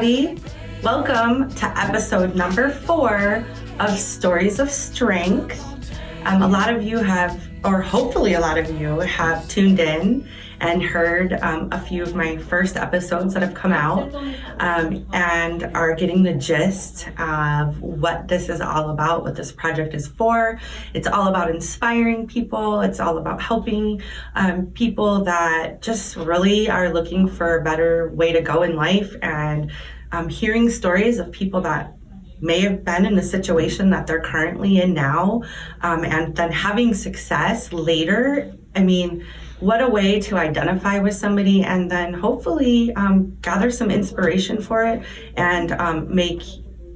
everybody. Welcome to episode number 4 of Stories of Strength. A lot of you have, or hopefully a lot of you have tuned in and heard a few of my first episodes that have come out and are getting the gist of what this is all about, what this project is for. It's all about inspiring people. It's all about helping people that just really are looking for a better way to go in life, and hearing stories of people that may have been in the situation that they're currently in now, and then having success later. I mean, what a way to identify with somebody and then hopefully gather some inspiration for it and make,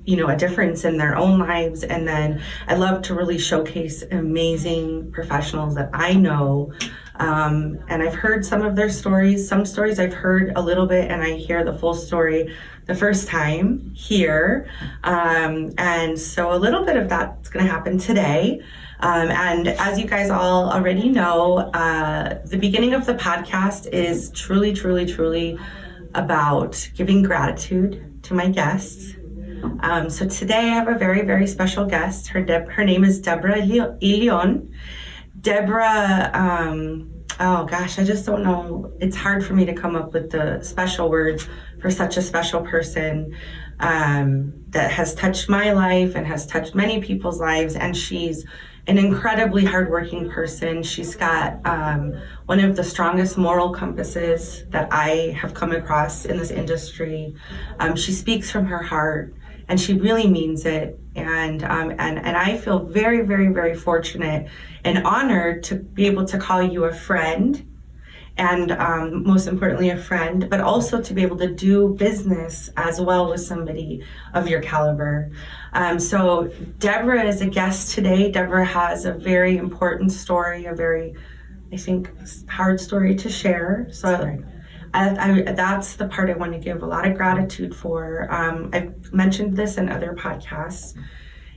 a difference in their own lives. And then I love to really showcase amazing professionals that I know. And I've heard some of their stories. Some stories I've heard a little bit and I hear the full story the first time here. And so a little bit of that's going to happen today. And as you guys all already know, the beginning of the podcast is truly about giving gratitude to my guests. So today I have a very, very special guest. Her name is Debra E-Leon. Debra, I just don't know. It's hard for me to come up with the special words for such a special person that has touched my life and has touched many people's lives. And she's an incredibly hardworking person. She's got one of the strongest moral compasses that I have come across in this industry. She speaks from her heart, and she really means it. And I feel very, very, very fortunate and honored to be able to call you a friend, and most importantly a friend, but also to be able to do business as well with somebody of your caliber. So Debra is a guest today. Debra has a very important story, a very, I think, hard story to share. So that's the part I want to give a lot of gratitude for. I've mentioned this in other podcasts.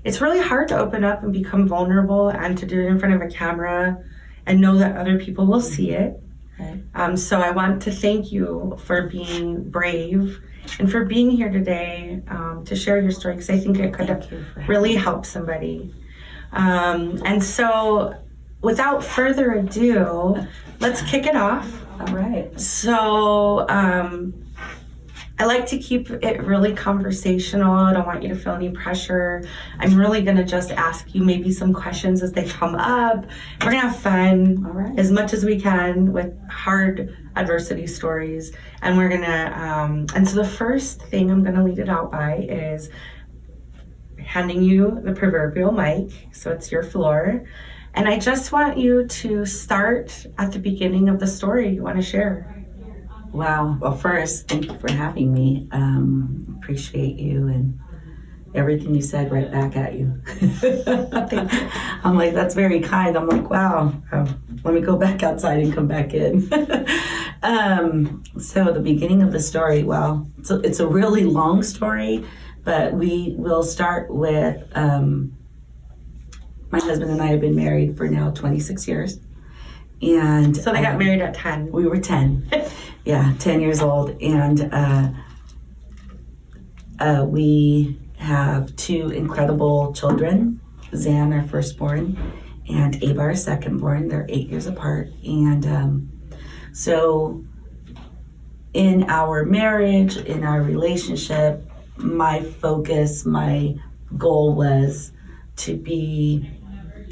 It's really hard to open up and become vulnerable and to do it in front of a camera and know that other people will see it. Okay. So I want to thank you for being brave and for being here today to share your story, because I think it could really help somebody. And so without further ado, let's kick it off. All right. So I like to keep it really conversational. I don't want you to feel any pressure. I'm really going to just ask you maybe some questions as they come up. We're going to have fun, all right, as much as we can with hard adversity stories. And we're going to, and so the first thing I'm going to lead it out by is handing you the proverbial mic. So it's your floor. And I just want you to start at the beginning of the story you want to share. Wow. Well, first, thank you for having me. Appreciate you and everything you said right back at you. Thank you. I'm like, that's very kind. I'm like, wow. Let me go back outside and come back in. So the beginning of the story, well, it's a really long story, but we will start with my husband and I have been married for now 26 years. And so they got married at 10. We were 10. Yeah, 10 years old. And we have 2 incredible children, Zan, our firstborn, and Ava, our secondborn. They're 8 years apart. And so in our marriage, in our relationship, my focus, my goal was to be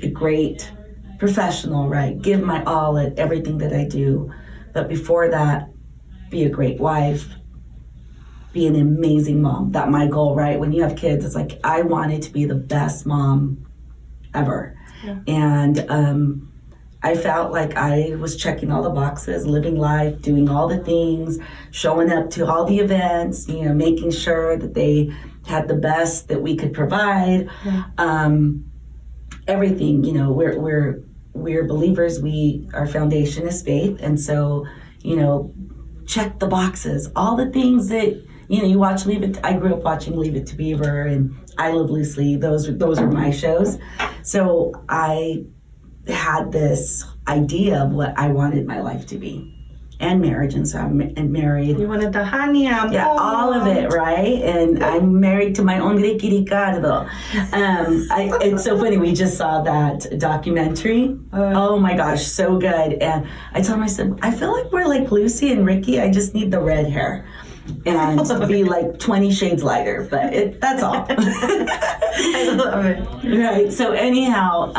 a great professional, right? Give my all at everything that I do. But before that, be a great wife, be an amazing mom. That's my goal, right? When you have kids, it's like, I wanted to be the best mom ever. Yeah. And I felt like I was checking all the boxes, living life, doing all the things, showing up to all the events, making sure that they had the best that we could provide. Yeah. Everything, we're believers. Our foundation is faith. And so, check the boxes, all the things that, you watch I grew up watching Leave It to Beaver and I Love Lucy. Those are my shows. So I had this idea of what I wanted my life to be. and marriage, and so I'm married. You wanted the honey apple. Yeah, all of it, right? And I'm married to my hombre Ricardo. It's so funny. We just saw that documentary. Oh my gosh, so good. And I told him, I said, I feel like we're like Lucy and Ricky. I just need the red hair and be like 20 shades lighter, but that's all. I love it. Right. So anyhow,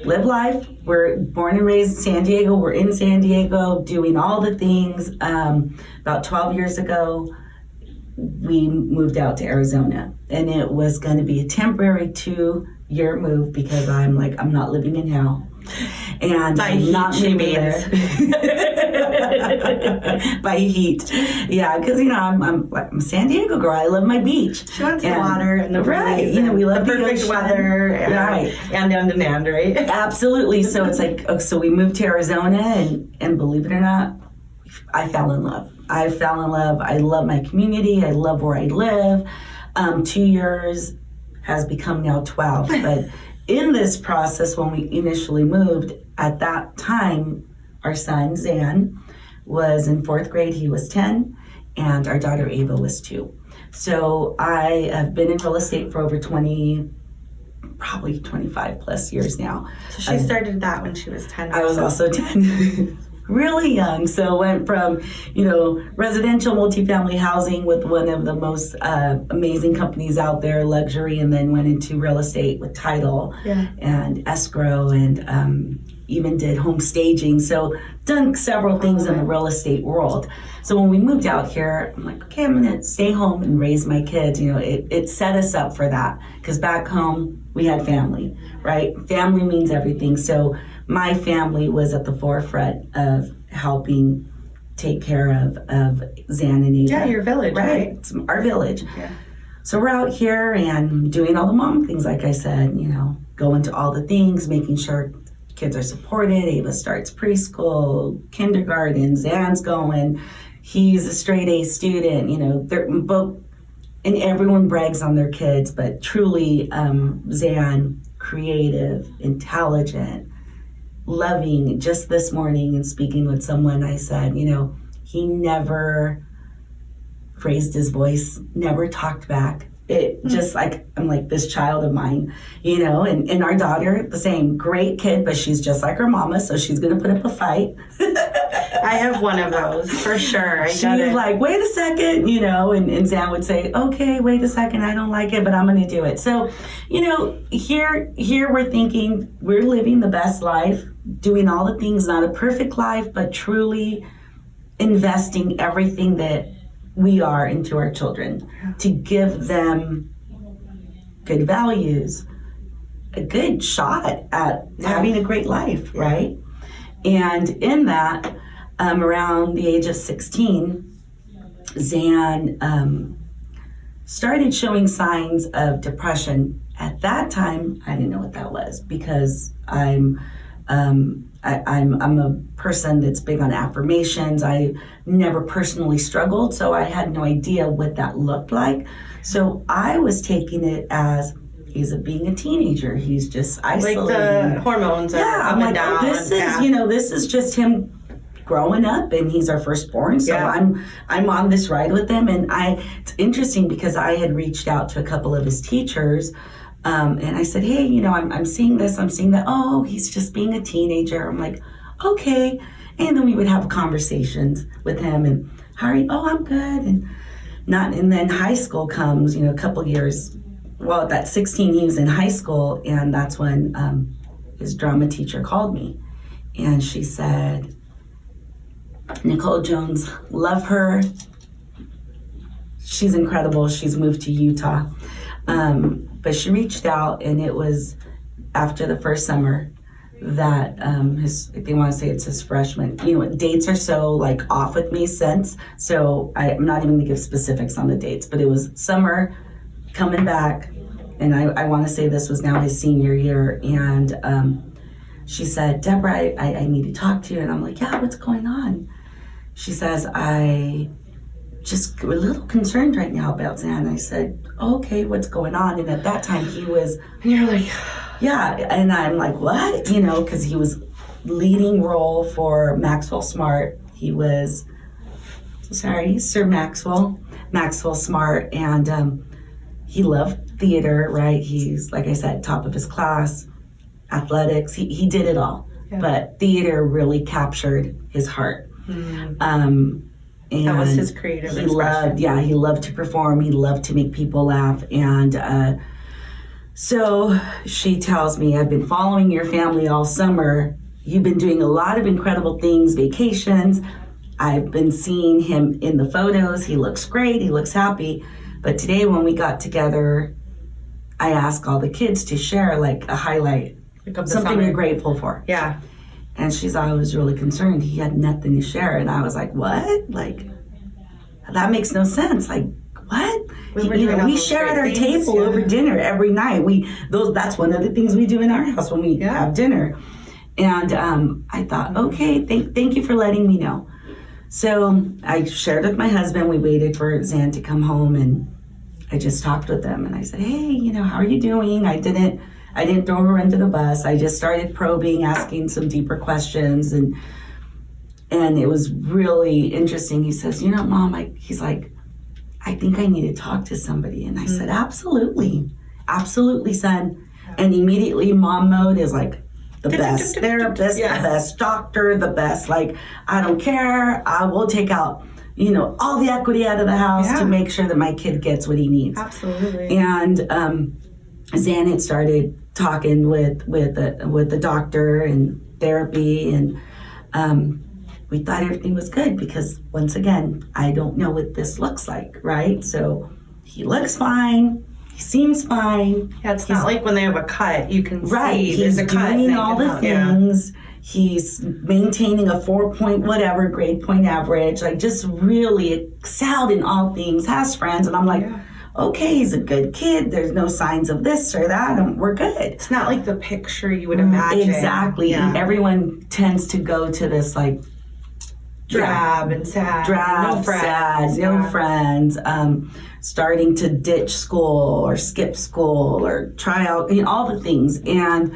live life. We're born and raised in San Diego. We're in San Diego doing all the things. About 12 years ago, we moved out to Arizona, and it was going to be a temporary 2-year move because I'm not living in hell. And by I'm heat, not she moving means. there. By heat. Yeah, because, I'm a San Diego girl. I love my beach. She wants the water and the right. breeze. We love the perfect ocean. weather. And right? Absolutely. So it's like, so we moved to Arizona, and believe it or not, I fell in love. I love my community. I love where I live. 2 years has become now 12. But in this process, when we initially moved, at that time, our son, Zan, was in 4th grade. He was 10, and our daughter, Ava, was 2. So I have been in real estate for over probably 25 plus years now. So she started that when she was 10. I was also 10. Really young. So went from, residential multifamily housing with one of the most amazing companies out there, luxury, and then went into real estate with title and escrow, and even did home staging. So done several things in the real estate world. So when we moved out here, I'm like, okay, I'm going to stay home and raise my kids. It set us up for that, because back home we had family, right? Family means everything. So my family was at the forefront of helping take care of Zan and Eva. Yeah, your village, right? It's our village. Yeah. So we're out here and doing all the mom things, like I said, going to all the things, making sure kids are supported. Ava starts preschool, kindergarten, Zan's going. He's a straight A student, they're both, and everyone brags on their kids, but truly Zan, creative, intelligent, loving. Just this morning, and speaking with someone, I said, he never raised his voice, never talked back. It just I'm like this child of mine, and our daughter, the same, great kid, but she's just like her mama, so she's gonna put up a fight. I have one of those for sure. She's like, wait a second, and Zan would say, okay, wait a second, I don't like it, but I'm gonna do it. So, here we're thinking we're living the best life, doing all the things, not a perfect life, but truly investing everything that we are into our children to give them good values, a good shot at having a great life, right? And in that, around the age of 16, Zan started showing signs of depression. At that time, I didn't know what that was, because I'm a person that's big on affirmations. I never personally struggled, so I had no idea what that looked like. So I was taking it as he's being a teenager. He's just isolated. Like the hormones are up and down. This is just him growing up, and he's our firstborn. So I'm on this ride with him, and it's interesting because I had reached out to a couple of his teachers. And I said, hey, I'm seeing this, I'm seeing that. Oh, he's just being a teenager. I'm like, okay. And then we would have conversations with him, and how are you? Oh, I'm good. And then high school comes, a couple years. Well, at 16, he was in high school, and that's when his drama teacher called me. And she said, Nicole Jones, love her. She's incredible. She's moved to Utah. But she reached out, and it was after the first summer that if they want to say it's his freshman. Dates are so off with me since, so I'm not even going to give specifics on the dates, but it was summer, coming back, and I want to say this was now his senior year, and she said, Debra, I need to talk to you, and I'm like, yeah, what's going on? She says, I just a little concerned right now about Zan. I said, okay, what's going on? And at that time he was, and you're like, yeah, and I'm like, what? Because he was leading role for Maxwell Smart. He was, Sir Maxwell Smart, and he loved theater, right? He's, like I said, top of his class, athletics, he did it all. Yeah. But theater really captured his heart. And that was his creative expression. He loved to perform, he loved to make people laugh, and so she tells me, I've been following your family all summer. You've been doing a lot of incredible things, vacations. I've been seeing him in the photos. He looks great. He looks happy. But today when we got together, I asked all the kids to share like a highlight, something you're grateful for. Yeah. And I was really concerned. He had nothing to share. And I was like, what? Like, that makes no sense. Like, what? We share at our table over dinner every night. That's one of the things we do in our house when we have dinner. And I thought, okay, thank you for letting me know. So I shared with my husband. We waited for Zan to come home, and I just talked with them. And I said, hey, how are you doing? I didn't throw her under the bus. I just started probing, asking some deeper questions, and it was really interesting. He says, Mom, he's like, I think I need to talk to somebody. And I said, absolutely, son. And immediately mom mode is like, the best therapist, the best doctor, the best, like, I don't care. I will take out, all the equity out of the house to make sure that my kid gets what he needs. Absolutely. And Zan had started talking with the doctor and therapy, and we thought everything was good because, once again, I don't know what this looks like, right? So he looks fine. He seems fine. Yeah, it's not like when they have a cut, you can see there's a cut. He's doing all the things. Yeah. He's maintaining a 4 grade point average, like just really excelled in all things, has friends. And I'm like, okay, he's a good kid. There's no signs of this or that. And we're good. It's not like the picture you would imagine. Exactly. Yeah. Everyone tends to go to this like drab and sad. No friends. No friends. Starting to ditch school or skip school or try out, all the things. And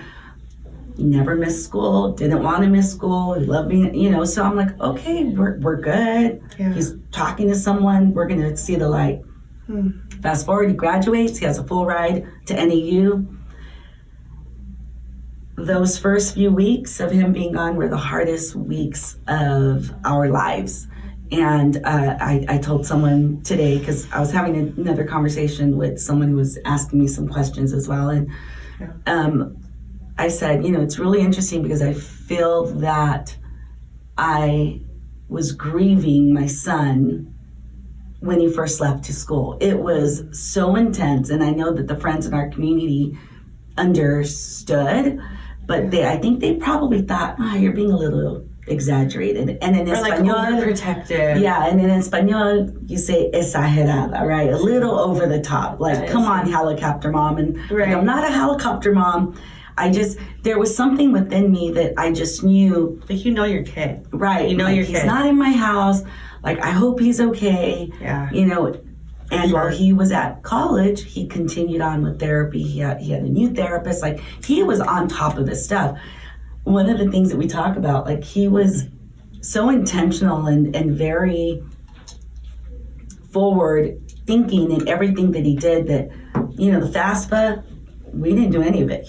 he never missed school, didn't want to miss school. He loved being, so I'm like, okay, we're good. Yeah. He's talking to someone. We're going to see the light. Fast forward, he graduates. He has a full ride to NAU. Those first few weeks of him being gone were the hardest weeks of our lives. And I told someone today, because I was having another conversation with someone who was asking me some questions as well. And I said, it's really interesting because I feel that I was grieving my son when he first left to school. It was so intense. And I know that the friends in our community understood, but I think they probably thought, you're being a little exaggerated. And in Espanol, overprotective. Yeah, and in Espanol, you say exagerada, right? A little over the top. Like, come on, helicopter mom. And like, I'm not a helicopter mom. There was something within me that I just knew. Like, your kid. Right. Your kid. He's not in my house. Like, I hope he's okay. Yeah. And while he was at college, he continued on with therapy. He had a new therapist. Like, he was on top of his stuff. One of the things that we talk about, like, he was so intentional and very forward thinking in everything that he did that, the FAFSA, we didn't do any of it.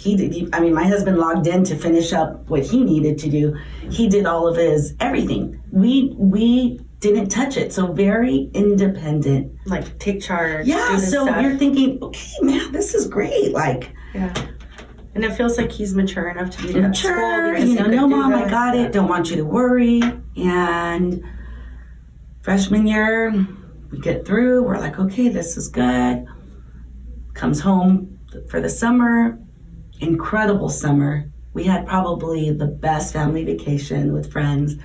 My husband logged in to finish up what he needed to do. He did all of his everything. We didn't touch it. So very independent. Like, take charge. Yeah, so stuff. You're thinking, okay, man, this is great. Like, yeah. And it feels like he's mature enough to be at school. No, Mom, I got it. Don't want you to worry. And freshman year, we get through. We're like, okay, this is good. Comes home for the summer. Incredible summer. We had probably the best family vacation with friends.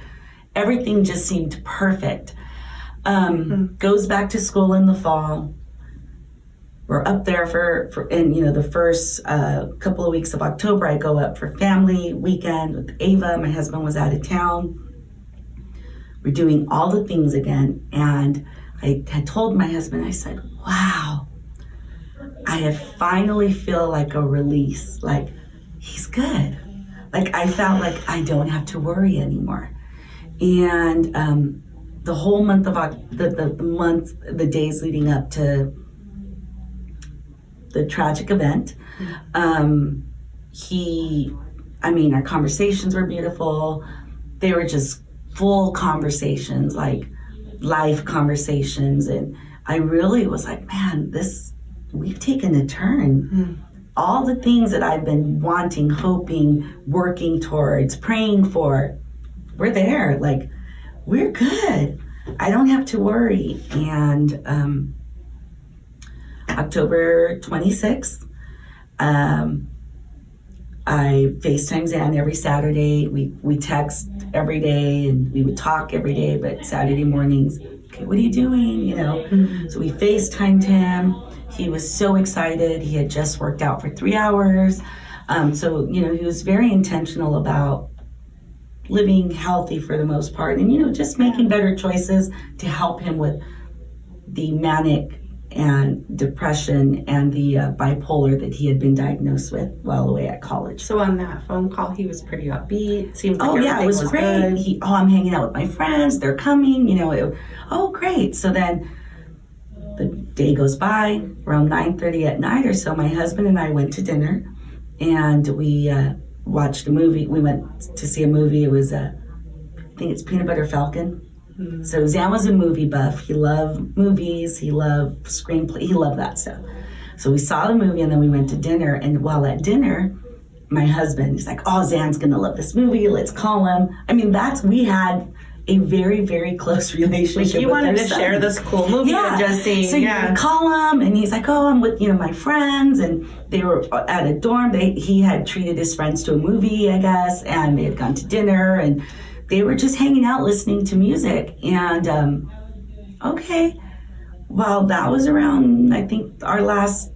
Everything just seemed perfect. Goes back to school in the fall. We're up there for the first couple of weeks of October. I go up for family weekend with Ava. My husband was out of town. We're doing all the things again. And I had told my husband, I said, wow, I have finally feel like a release. Like, he's good. Like I felt like I don't have to worry anymore. And the whole month of the days leading up to the tragic event, our conversations were beautiful. They were just full conversations, like life conversations. And I really was like, man, we've taken a turn. All the things that I've been wanting, hoping, working towards, praying for, we're there. Like, we're good. I don't have to worry. And October 26th, I FaceTime Zan every Saturday. We text every day, and we would talk every day, but Saturday mornings, okay, what are you doing? So we FaceTimed him. He was so excited. He had just worked out for 3 hours. So he was very intentional about living healthy for the most part, and just making better choices to help him with the manic and depression and the bipolar that he had been diagnosed with while away at college. So on that phone call, he was pretty upbeat. Seemed like it was great. Good. I'm hanging out with my friends. They're coming. Great. So then the day goes by. Around 9:30 at night or so, my husband and I went to dinner, and we watched a movie. We went to see a movie. It was I think it's Peanut Butter Falcon. So Zan was a movie buff. He loved movies. He loved screenplay. He loved that stuff. So we saw the movie, and then we went to dinner. And while at dinner, my husband, he's like, "Oh, Zan's gonna love this movie. Let's call him." We had a very, very close relationship. Like you wanted to share this cool movie with Jesse. So you call him, and he's like, "Oh, I'm with my friends," and they were at a dorm. He had treated his friends to a movie, I guess, and they had gone to dinner, and they were just hanging out listening to music. And well, that was around, I think our last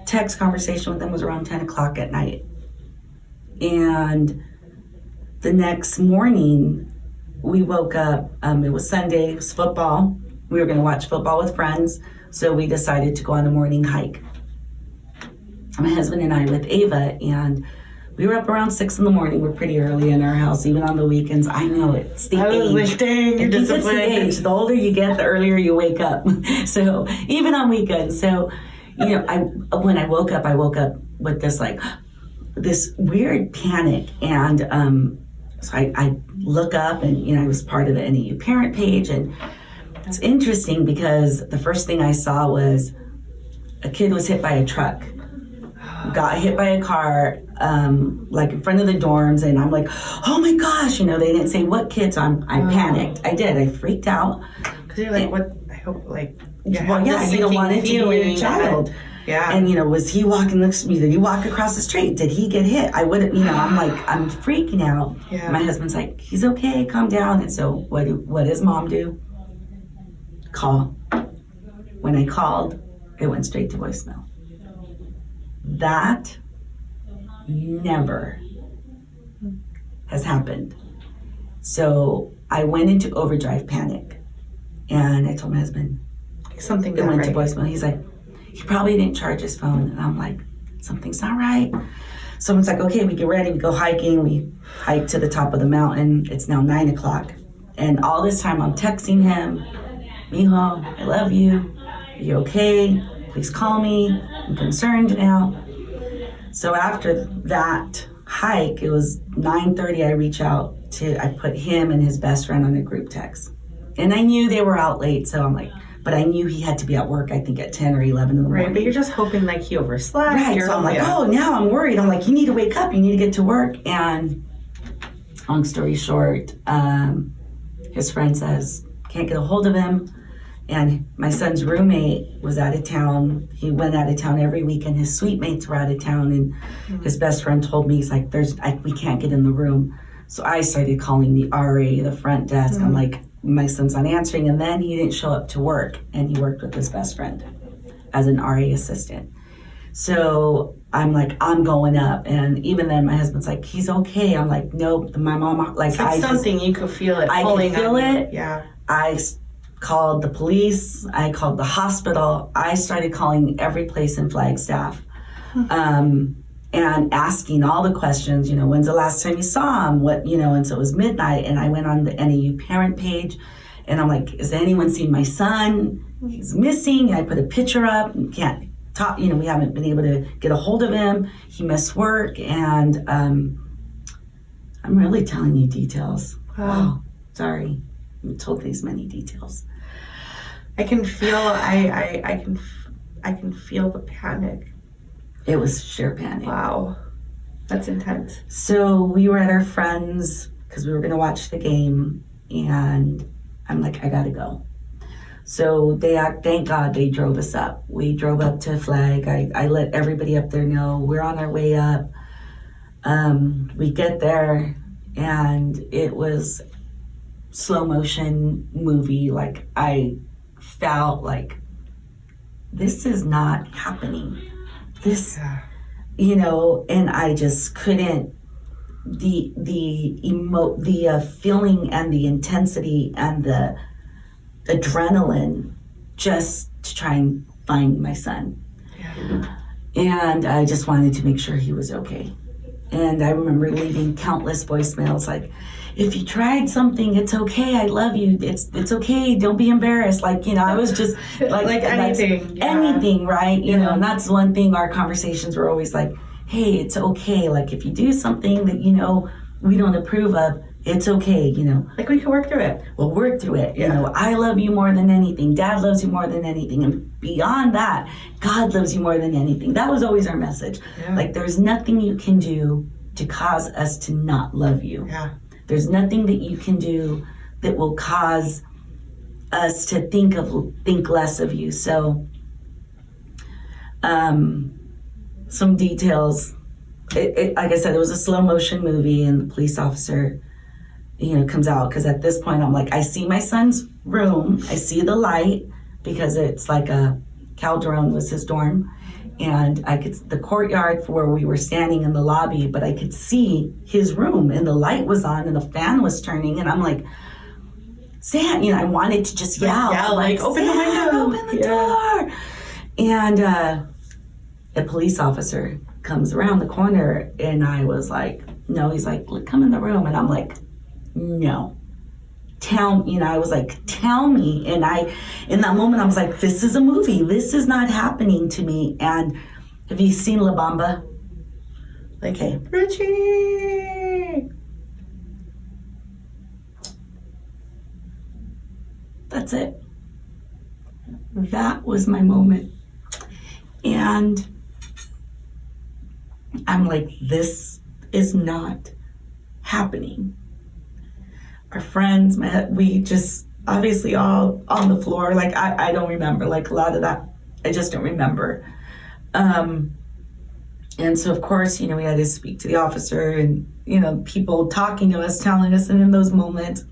text conversation with them was around 10 o'clock at night. And the next morning, we woke up, it was Sunday, it was football. We were gonna watch football with friends, so we decided to go on a morning hike. My husband and I with Ava, and we were up around 6 a.m. We're pretty early in our house, even on the weekends. I know, it's the age. Like, dang, you're disciplined. It's the age. The older you get, the earlier you wake up. So even on weekends. So, when I woke up with this weird panic. And so I look up, and I was part of the NAU parent page. And it's interesting because the first thing I saw was a kid was hit by a truck. Got hit by a car, in front of the dorms, and I'm like, oh my gosh, they didn't say what kid, so I panicked. I did. I freaked out. Because you're like, what? I hope, you don't want it to be your child. Yeah. And, was he walking next to me? Did he walk across the street? Did he get hit? I wouldn't, I'm freaking out. Yeah. My husband's like, he's okay, calm down. And so what does mom do? Call. When I called, it went straight to voicemail. That never has happened. So I went into overdrive panic, and I told my husband, something it went right. to voicemail. He's like, he probably didn't charge his phone. And I'm like, something's not right. Someone's like, okay, we get ready, we go hiking. We hike to the top of the mountain. It's now 9 o'clock. And all this time I'm texting him, Mijo, I love you. Are you okay? Please call me. I'm concerned now. So after that hike, it was 9:30, I put him and his best friend on a group text. And I knew they were out late, so I'm like, but I knew he had to be at work, I think at 10 or 11 in the morning. Right, but you're just hoping he overslept. Right, so I'm like, now I'm worried. I'm like, you need to wake up, you need to get to work. And long story short, his friend says, can't get a hold of him. And my son's roommate was out of town. He went out of town every weekend. His suite mates were out of town. And his best friend told me, he's like, we can't get in the room. So I started calling the RA, the front desk. I'm like, my son's not answering. And then he didn't show up to work. And he worked with his best friend as an RA assistant. So I'm like, I'm going up. And even then my husband's like, he's okay. I'm like, nope. My mom, like, you could feel it. I could feel it. Yeah. I called the police. I called the hospital. I started calling every place in Flagstaff. and asking all the questions, when's the last time you saw him? What, and so it was midnight, and I went on the NAU parent page, and I'm like, has anyone seen my son? He's missing. And I put a picture up, and can't talk, we haven't been able to get a hold of him. He missed work, and I'm really telling you details. Wow. Sorry. I told these many details. I can feel, I can feel the panic. It was sheer panic. Wow. That's intense. So we were at our friends because we were going to watch the game, and I'm like, I got to go. So thank God they drove us up. We drove up to Flag. I let everybody up there know we're on our way up. We get there, and it was slow motion movie. Like, I felt like this is not happening. This, and I just couldn't. The feeling and the intensity and the adrenaline just to try and find my son. Yeah. And I just wanted to make sure he was okay. And I remember leaving countless voicemails like, if you tried something, it's okay. I love you. It's okay. Don't be embarrassed. Like, I was just like anything. Yeah. Anything, right? And that's one thing our conversations were always like, hey, it's okay. Like, if you do something that, we don't approve of, it's okay, Like, we can work through it. We'll work through it. I love you more than anything. Dad loves you more than anything. And beyond that, God loves you more than anything. That was always our message. Yeah. Like, there's nothing you can do to cause us to not love you. Yeah. There's nothing that you can do that will cause us to think less of you. So, some details. Like I said, it was a slow motion movie, and the police officer, comes out, because at this point I'm like, I see my son's room, I see the light, because it's like a Calderon was his dorm, and I could the courtyard for where we were standing in the lobby, but I could see his room, and the light was on, and the fan was turning, and I'm like, Sam, I wanted to just yell, like open the window, open the door, and a police officer comes around the corner, and I was like, no. He's like, look, come in the room, and I'm like, no. I was like, tell me. And in that moment, I was like, this is a movie. This is not happening to me. And have you seen La Bamba? Okay. Richie! That's it. That was my moment. And I'm like, this is not happening. Our friends, we just obviously all on the floor. Like, I don't remember, like, a lot of that. I just don't remember. And so, of course, we had to speak to the officer, and, people talking to us, telling us. And in those moments,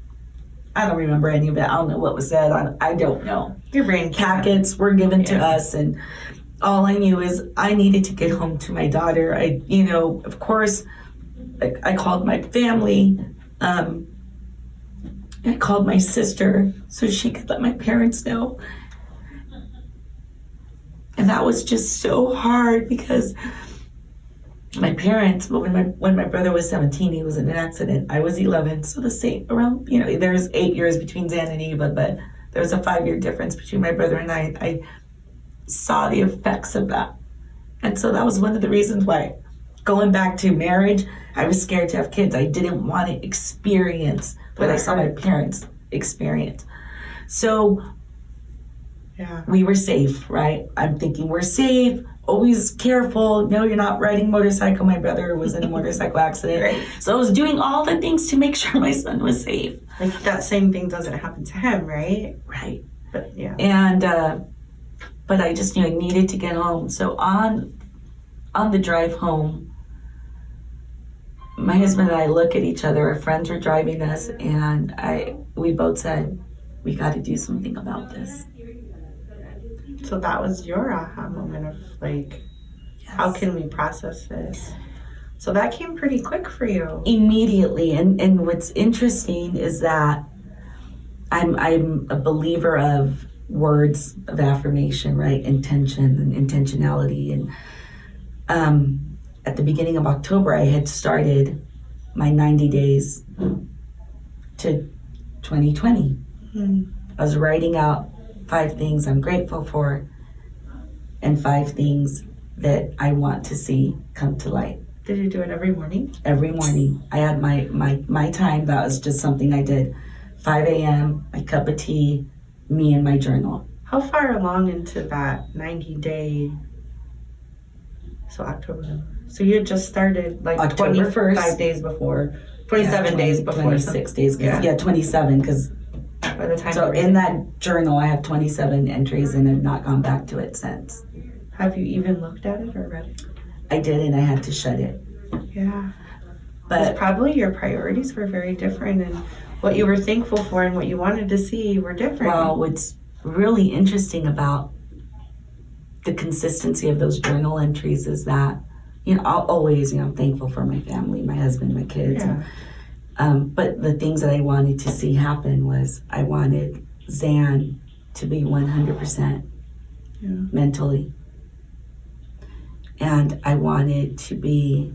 I don't remember any of it. I don't know what was said. I don't know. Your brain packets were given to us, and all I knew is I needed to get home to my daughter. Of course, I called my family. I called my sister so she could let my parents know. And that was just so hard, because my parents, when my brother was 17, he was in an accident. I was 11, so the same around, there's 8 years between Zan and Eva, but there was a 5-year difference between my brother and I. I saw the effects of that. And so that was one of the reasons why, going back to marriage, I was scared to have kids. I didn't want to experience what I saw my parents experience. So we were safe, right? I'm thinking we're safe, always careful. No, you're not riding motorcycle. My brother was in a motorcycle accident. Right. So I was doing all the things to make sure my son was safe. Like, that same thing doesn't happen to him, right? Right. But yeah. And, but I just knew I needed to get home. So on the drive home, my husband and I look at each other. Our friends were driving us, and we both said, we got to do something about this. So that was your aha moment of like, yes. How can we process this? So that came pretty quick for you. Immediately. And what's interesting is that I'm a believer of words of affirmation, right? Intention and intentionality. And at the beginning of October, I had started my 90 days to 2020. I was writing out 5 things I'm grateful for and 5 things that I want to see come to light. Did you do it every morning? Every morning. I had my time. That was just something I did. 5 a.m., my cup of tea, me and my journal. How far along into that 90-day? So October. So you had just started like October 25 days before, 27 days before. 26 days. Yeah, 27, because by the time. So in that journal, I have 27 entries and have not gone back to it since. Have you even looked at it or read it? I did, and I had to shut it. Yeah. But probably your priorities were very different, and what you were thankful for and what you wanted to see were different. Well, what's really interesting about the consistency of those journal entries is that, I'll always, I'm thankful for my family, my husband, my kids. Yeah. But the things that I wanted to see happen was I wanted Zan to be 100% mentally. And I wanted to be,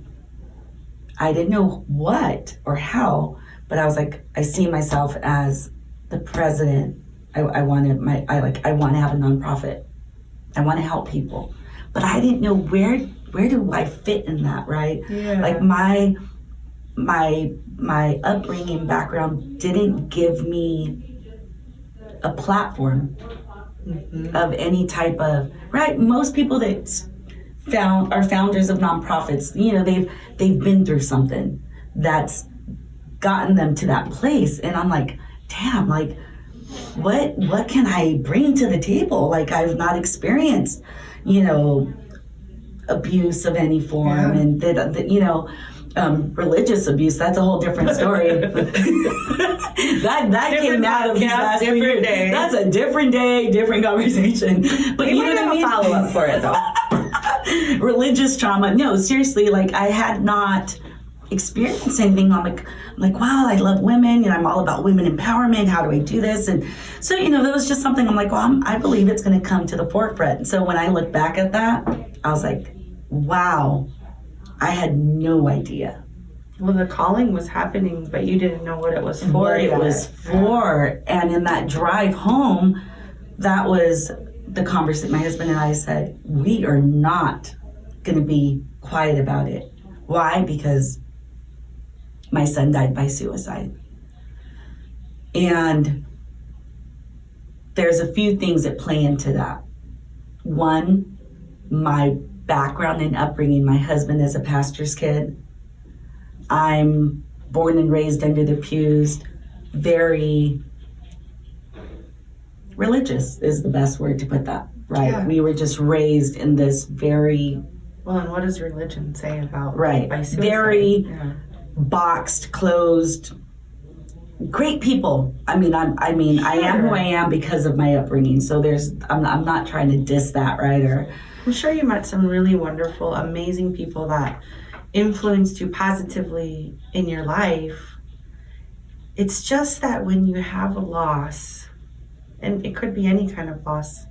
I didn't know what or how, but I was like, I see myself as the president. I want to have a nonprofit. I want to help people. But I didn't know where do I fit in that, right? Yeah. Like my upbringing background didn't give me a platform of any type of, right? Most people that are founders of nonprofits, they've been through something that's gotten them to that place. And I'm like, damn, like what can I bring to the table? Like I've not experienced, abuse of any form, and religious abuse, that's a whole different story. that came out of these last different day. That's a different day, different conversation. But you might have a follow-up for it though. Religious trauma. No, seriously, like I had not experienced anything. I'm like, wow, I love women, and I'm all about women empowerment. How do I do this? And so, that was just something I'm like, well, I believe it's going to come to the forefront. And so when I look back at that, I was like, wow, I had no idea. Well, the calling was happening, but you didn't know what it was for. What it was for. And in that drive home, that was the conversation. My husband and I said, we are not going to be quiet about it. Why? Because my son died by suicide. And there's a few things that play into that. One, my background and upbringing. My husband is a pastor's kid. I'm born and raised under the pews. Very religious is the best word to put that, right? Yeah. We were just raised in this very... Well, and what does religion say about right? By suicide? Very boxed, closed, great people. I am who I am because of my upbringing. So I'm not trying to diss that, right? I'm sure you met some really wonderful, amazing people that influenced you positively in your life. It's just that when you have a loss, and it could be any kind of loss,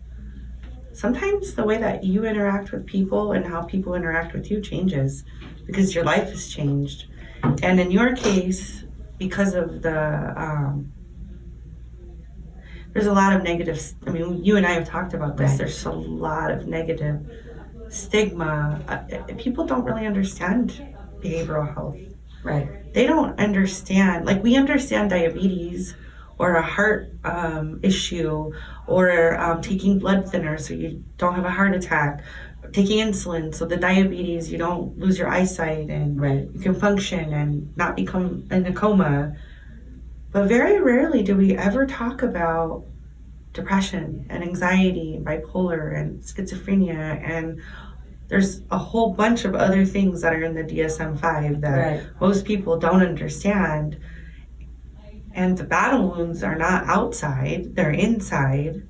sometimes the way that you interact with people and how people interact with you changes because your life has changed. And in your case, because of there's a lot of negative, you and I have talked about this, right. There's a lot of negative stigma. People don't really understand behavioral health. Right. They don't understand, like we understand diabetes or a heart issue or taking blood thinners so you don't have a heart attack, taking insulin so the diabetes, you don't lose your eyesight and right. You can function and not become in a coma. But very rarely do we ever talk about depression and anxiety and bipolar and schizophrenia, and there's a whole bunch of other things that are in the DSM-5 that right. Most people don't understand. And the battle wounds are not outside, they're inside.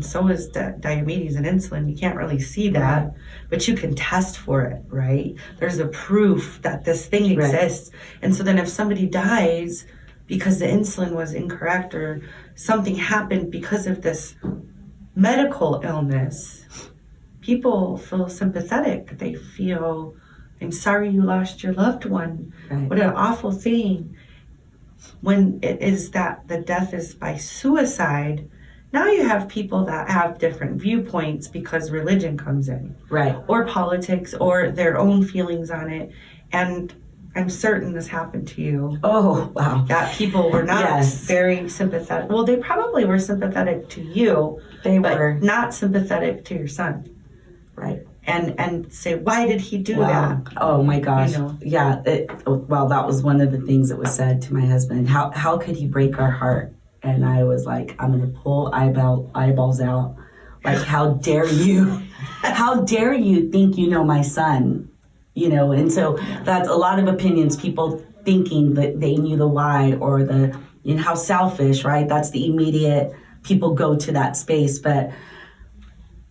So is diabetes and insulin. You can't really see that, right. But you can test for it, right? There's a proof that this thing exists. Right. And so then if somebody dies because the insulin was incorrect or something happened because of this medical illness, people feel sympathetic. They feel I'm sorry you lost your loved one. Right. What an awful thing. When it is that the death is by suicide, now you have people that have different viewpoints because religion comes in. Right. Or politics or their own feelings on it. And I'm certain this happened to you. Oh, wow. That people were not very sympathetic. Well, they probably were sympathetic to you. They but were. Not sympathetic to your son. Right. And say, why did he do that? Oh my gosh. You know? Yeah. Well, that was one of the things that was said to my husband. How could he break our heart? And I was like, I'm going to pull eyeballs out. Like, how dare you? How dare you think you know my son? You know, and so that's a lot of opinions, people thinking that they knew the why or the, you know, how selfish, right? That's the immediate, people go to that space. But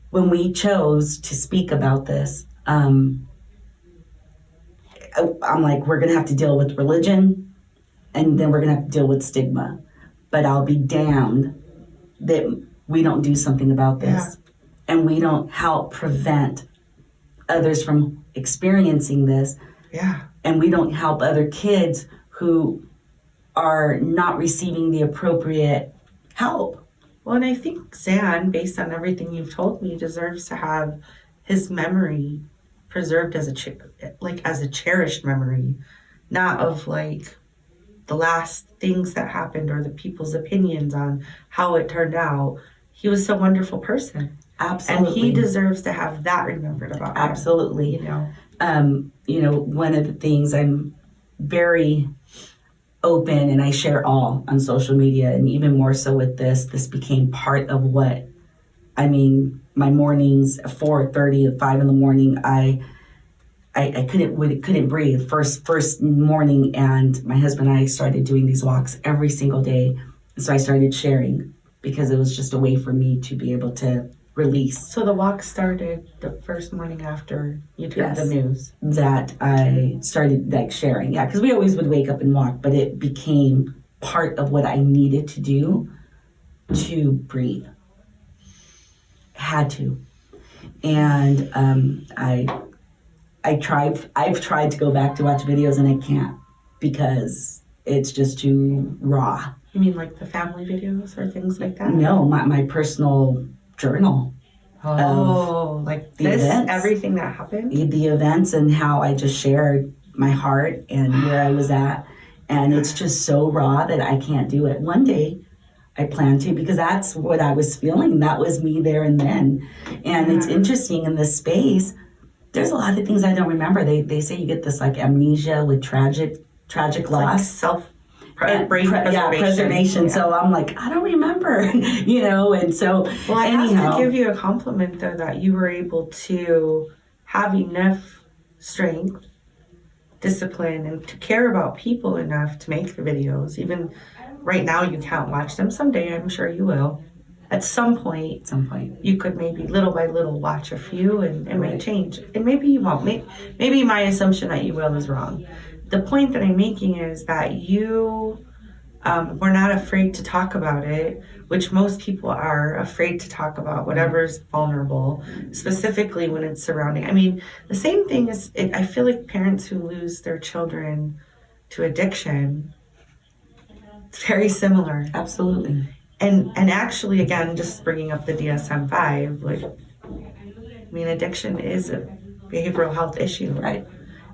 when we chose to speak about this, I'm like, we're going to have to deal with religion, and then we're going to have to deal with stigma. But I'll be damned that we don't do something about this. And we don't help prevent others from experiencing this. Yeah. And we don't help other kids who are not receiving the appropriate help. Well, and I think Zan, based on everything you've told me, deserves to have his memory preserved as a cherished memory, not of like the last things that happened or the people's opinions on how it turned out. He was a wonderful person. Absolutely. And he deserves to have that remembered about him. Absolutely. You know? You know, one of the things I'm very open, and I share all on social media, and even more so with this became part of what, I mean, my mornings, 4:30, 5 in the morning, I couldn't breathe first morning, and my husband and I started doing these walks every single day. So I started sharing because it was just a way for me to be able to release. So the walk started the first morning after you told the news. That I started like sharing, because we always would wake up and walk, but it became part of what I needed to do to breathe. Had to. And I've tried to go back to watch videos, and I can't because it's just too raw. You mean like the family videos or things like that? No, my personal journal. Oh, like the events, everything that happened? The events and how I just shared my heart and where I was at. And it's just so raw that I can't do it. One day I plan to, because that's what I was feeling. That was me there and then. And it's interesting in this space, there's a lot of things I don't remember. They say you get this like amnesia with tragic loss. Like brain preservation. Yeah. So I'm like, I don't remember, you know, and so well, I have to give you a compliment though that you were able to have enough strength, discipline, and to care about people enough to make the videos. Even right now you can't watch them. Someday I'm sure you will. At some point you could maybe little by little watch a few and it may change. And maybe you won't. Maybe my assumption that you will is wrong. The point that I'm making is that you were not afraid to talk about it, which most people are afraid to talk about whatever's vulnerable, specifically when it's surrounding. I mean, the same thing is, I feel like parents who lose their children to addiction, it's very similar. Absolutely. And actually, again, just bringing up the DSM-5, like, I mean, addiction is a behavioral health issue, right?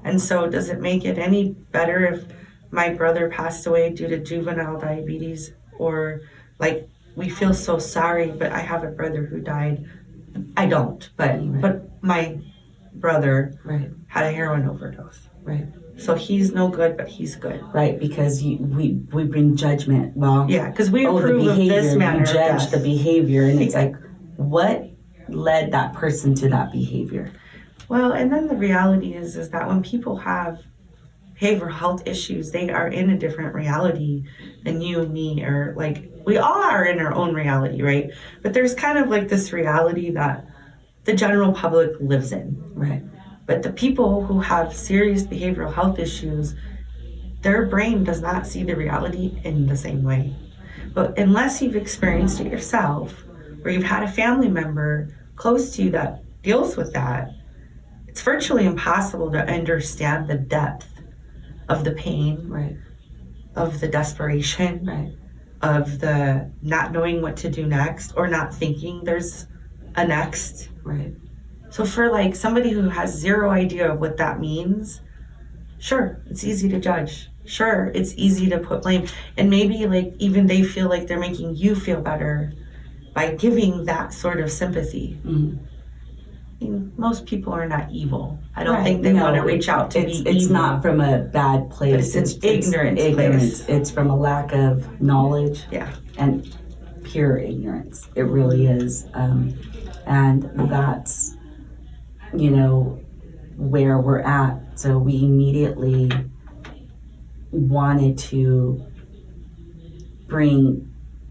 And so does it make it any better if my brother passed away due to juvenile diabetes, or like, we feel so sorry, but I have a brother who died. I don't, but my brother had a heroin overdose. Right. So he's no good, but he's good. Right, because we bring judgment. Well, because we approve of this manner. We judge the behavior, and it's like, what led that person to that behavior? Well, and then the reality is that when people have behavioral health issues, they are in a different reality than you and me, or like, we all are in our own reality, right? But there's kind of like this reality that the general public lives in. Right. But the people who have serious behavioral health issues, their brain does not see the reality in the same way. But unless you've experienced it yourself, or you've had a family member close to you that deals with that, it's virtually impossible to understand the depth of the pain, Right. of the desperation, Right. of the not knowing what to do next or not thinking there's a next. Right. So for like somebody who has zero idea of what that means, sure, it's easy to judge. Sure, it's easy to put blame. And maybe like even they feel like they're making you feel better by giving that sort of sympathy. Mm-hmm. I mean, most people are not evil. I don't Right. think they No, want to reach out to be evil. It's not from a bad place. But it's an ignorance place. It's from a lack of knowledge. Yeah. And pure ignorance. It really is. And that's, where we're at. So we immediately wanted to bring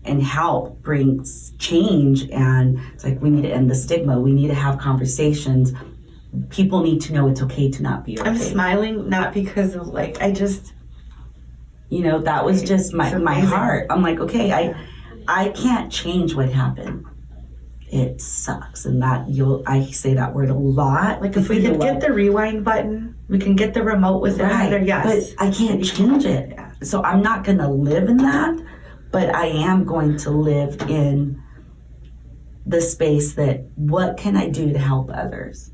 and help bring change, and it's like we need to end the stigma. We need to have conversations. People need to know it's okay to not be okay. I'm smiling not because of like I just that was just my heart. I'm like, okay, I can't change what happened. It sucks, and I say that word a lot. Like if we could get the rewind button, we can get the remote with it. Right, yes, but I can't change it. Yeah. So I'm not going to live in that, but I am going to live in the space that what can I do to help others?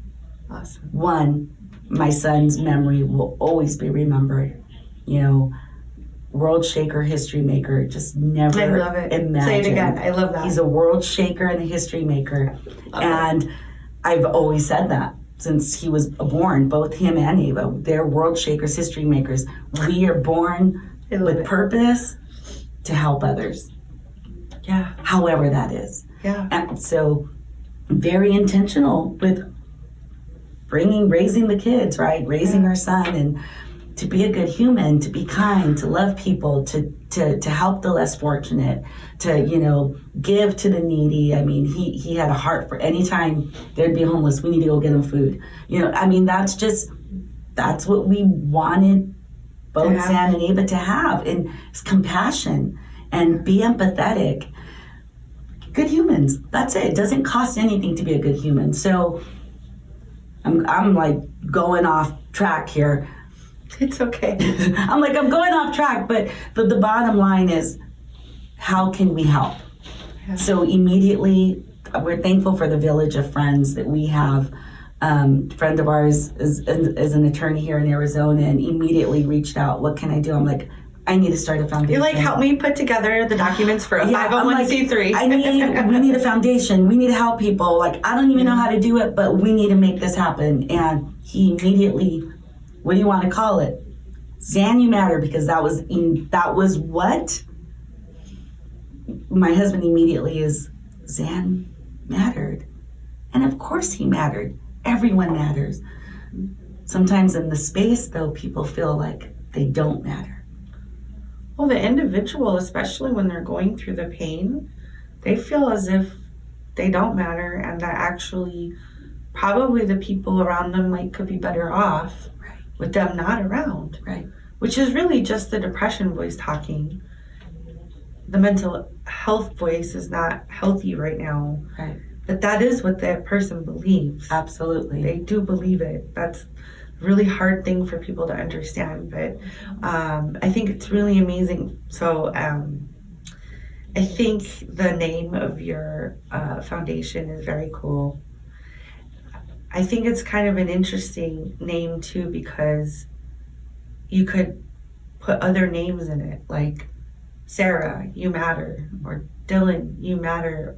Awesome. One, my son's memory will always be remembered. World shaker, history maker, just never I love it. imagined. Say it again. I love that. He's a world shaker and a history maker. And I've always said that since he was born, both him and Ava. They're world shakers, history makers. We are born with purpose to help others. Yeah. However that is. Yeah. And so very intentional with raising the kids, right? Raising our son, and to be a good human, to be kind, to love people, to help the less fortunate, to, give to the needy. I mean, he had a heart for any time there'd be homeless, we need to go get them food. That's what we wanted both Zan and Ava to have, and it's compassion and be empathetic. Good humans, that's it. It doesn't cost anything to be a good human. So I'm like going off track here. It's okay. I'm going off track, but the bottom line is, how can we help? Yeah. So immediately, we're thankful for the village of friends that we have. Friend of ours is an attorney here in Arizona, and immediately reached out. What can I do? I'm like, I need to start a foundation. You're like, help me put together the documents for a 501c3. We need a foundation. We need to help people. I don't even know how to do it, but we need to make this happen. And he immediately, what do you want to call it? Zan, you matter, because that was what my husband immediately is. Zan mattered. And of course he mattered. Everyone matters. Sometimes in the space, though, people feel like they don't matter. Well, the individual, especially when they're going through the pain, they feel as if they don't matter, and that actually probably the people around them could be better off with them not around. Right. Which is really just the depression voice talking. The mental health voice is not healthy right now. Right. But that is what that person believes. Absolutely. They do believe it. That's a really hard thing for people to understand. But I think it's really amazing. So I think the name of your foundation is very cool. I think it's kind of an interesting name too, because you could put other names in it, like Sarah, you matter, or Dylan, you matter.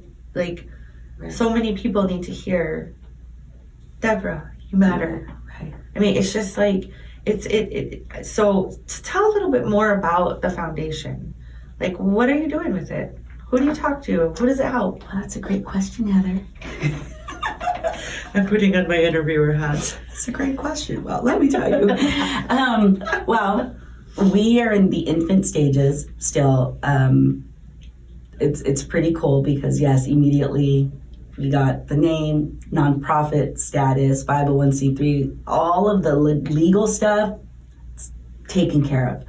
So many people need to hear Debra, you matter. Right. I mean, it's just so to tell a little bit more about the foundation. What are you doing with it? Who do you talk to? Who does it help? Well, that's a great question, Heather. I'm putting on my interviewer hat. That's a great question. Well, let me tell you. Well, we are in the infant stages still. It's pretty cool because, yes, immediately we got the name, nonprofit status, 501c3, all of the legal stuff taken care of.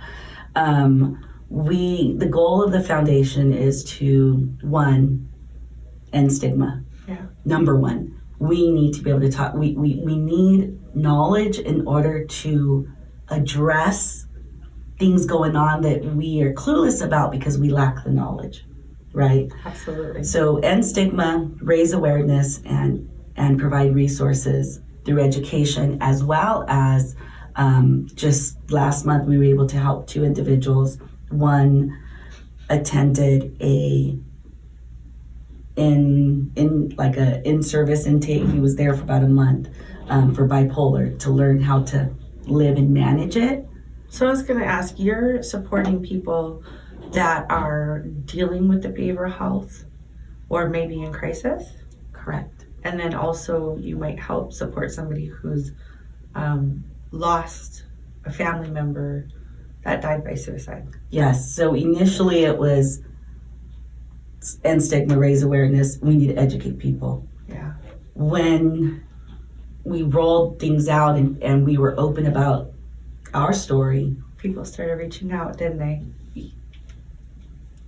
The goal of the foundation is to, one, end stigma. Yeah. Number one, we need to be able to talk. We need knowledge in order to address things going on that we are clueless about because we lack the knowledge, right? Absolutely. So end stigma, raise awareness, and provide resources through education, as well as just last month we were able to help 2 individuals. One attended in service intake. He was there for about a month for bipolar, to learn how to live and manage it. So I was going to ask, you're supporting people that are dealing with the behavioral health or maybe in crisis? Correct. And then also you might help support somebody who's lost a family member that died by suicide. Yes. So initially it was end stigma, raise awareness. We need to educate people. Yeah. When we rolled things out and we were open about our story, people started reaching out, didn't they?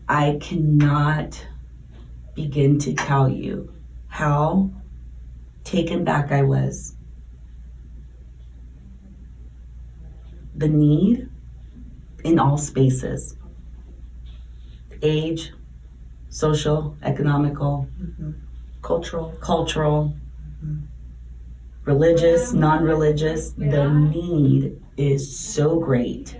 I cannot begin to tell you how taken back I was. The need in all spaces, age, social, economical, cultural, religious, non-religious, the need is so great.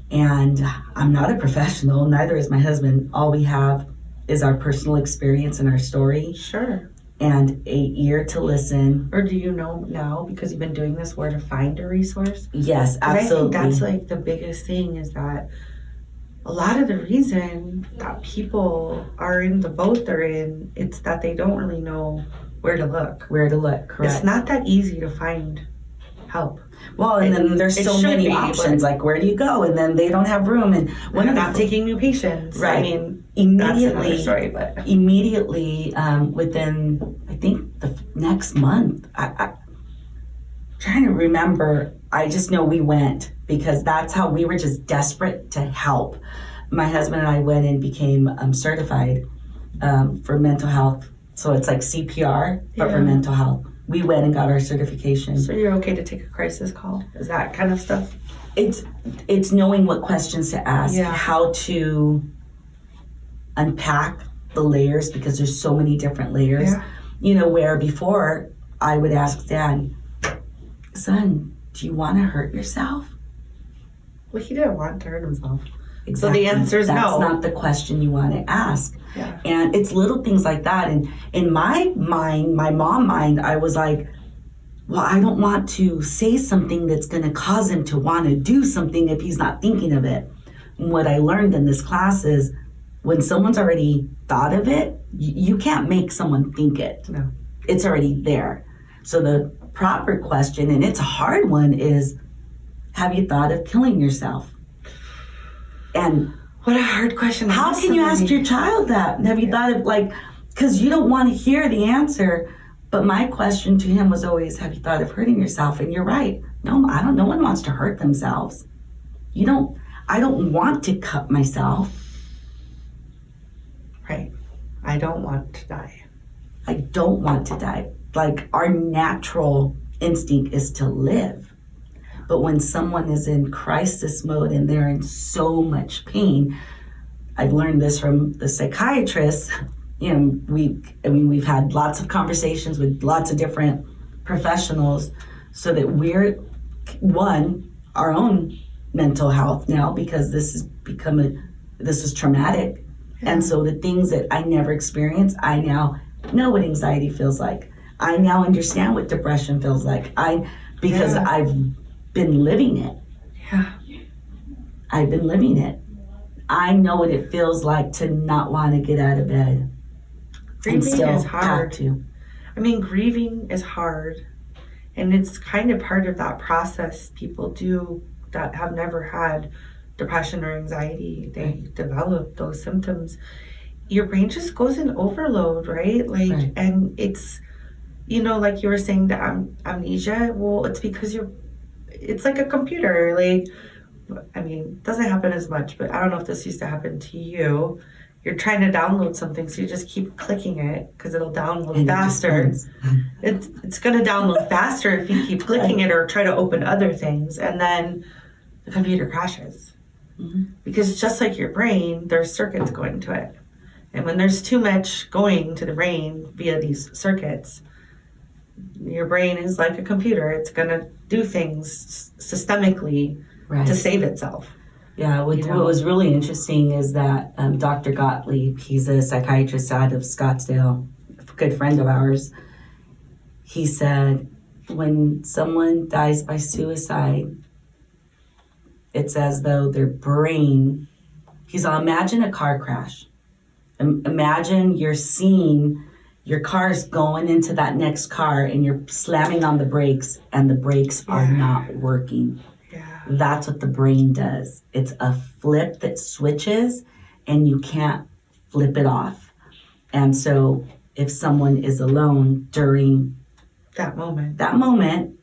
And I'm not a professional, neither is my husband. All we have is our personal experience and our story. Sure. And a ear to listen. Or do you know now, because you've been doing this, where to find a resource? Yes, absolutely. I think that's like the biggest thing, is that a lot of the reason that people are in the boat they're in, it's that they don't really know where to look. Correct. It's not that easy to find help. Well, and then there's so many options, like where do you go? And then they don't have room, and when not taking new patients. Right. I mean, immediately, that's another story, but immediately within, I think, the next month, I'm trying to remember. I just know we went, because that's how we were just desperate to help. My husband and I went and became certified for mental health. So it's like CPR, but for mental health. We went and got our certification. So you're okay to take a crisis call? Is that kind of stuff? It's knowing what questions to ask, how to unpack the layers, because there's so many different layers. Yeah. You know, where before I would ask Dad, son, do you want to hurt yourself? Well, he didn't want to hurt himself. Exactly. So the answer is no. That's not the question you want to ask. Yeah. And it's little things like that. And in my mind, my mom mind, I was like, well, I don't want to say something that's going to cause him to want to do something if he's not thinking of it. And what I learned in this class is, when someone's already thought of it, you can't make someone think it. No. It's already there. So the proper question, and it's a hard one, is, have you thought of killing yourself? And what a hard question. How can you ask your child that? Have you thought of, like, because you don't want to hear the answer. But my question to him was always, have you thought of hurting yourself? And you're right. No, I don't. No one wants to hurt themselves. I don't want to cut myself. Right. I don't want to die. I don't want to die. Like, our natural instinct is to live. But when someone is in crisis mode and they're in so much pain, I've learned this from the psychiatrists. You know, we've had lots of conversations with lots of different professionals, so that we're, our own mental health now, because this is traumatic. Yeah. And so the things that I never experienced, I now know what anxiety feels like. I now understand what depression feels like. Because I've been living it. Yeah. I've been living it. I know what it feels like to not want to get out of bed. Grieving is hard. Have to. I mean, grieving is hard. And it's kind of part of that process people do that have never had depression or anxiety. They develop those symptoms. Your brain just goes in overload, right? Like, and it's, like you were saying, the amnesia. Well, it's because it's like a computer. Like, I mean, it doesn't happen as much, but I don't know if this used to happen to you. you're trying to download something, so you just keep clicking it because it'll download And faster. It's going to download faster if you keep clicking it or try to open other things, and then the computer crashes. Because just like your brain, there's circuits going to it. And when there's too much going to the brain via these circuits, your brain is like a computer. It's going to do things systemically to save itself. Yeah, what was really interesting is that Dr. Gottlieb, he's a psychiatrist out of Scottsdale, a good friend of ours. He said, when someone dies by suicide, it's as though their brain, imagine a car crash. Imagine you're seeing your car's going into that next car and you're slamming on the brakes and the brakes are not working. That's what the brain does. It's a flip that switches and you can't flip it off. And so if someone is alone during that moment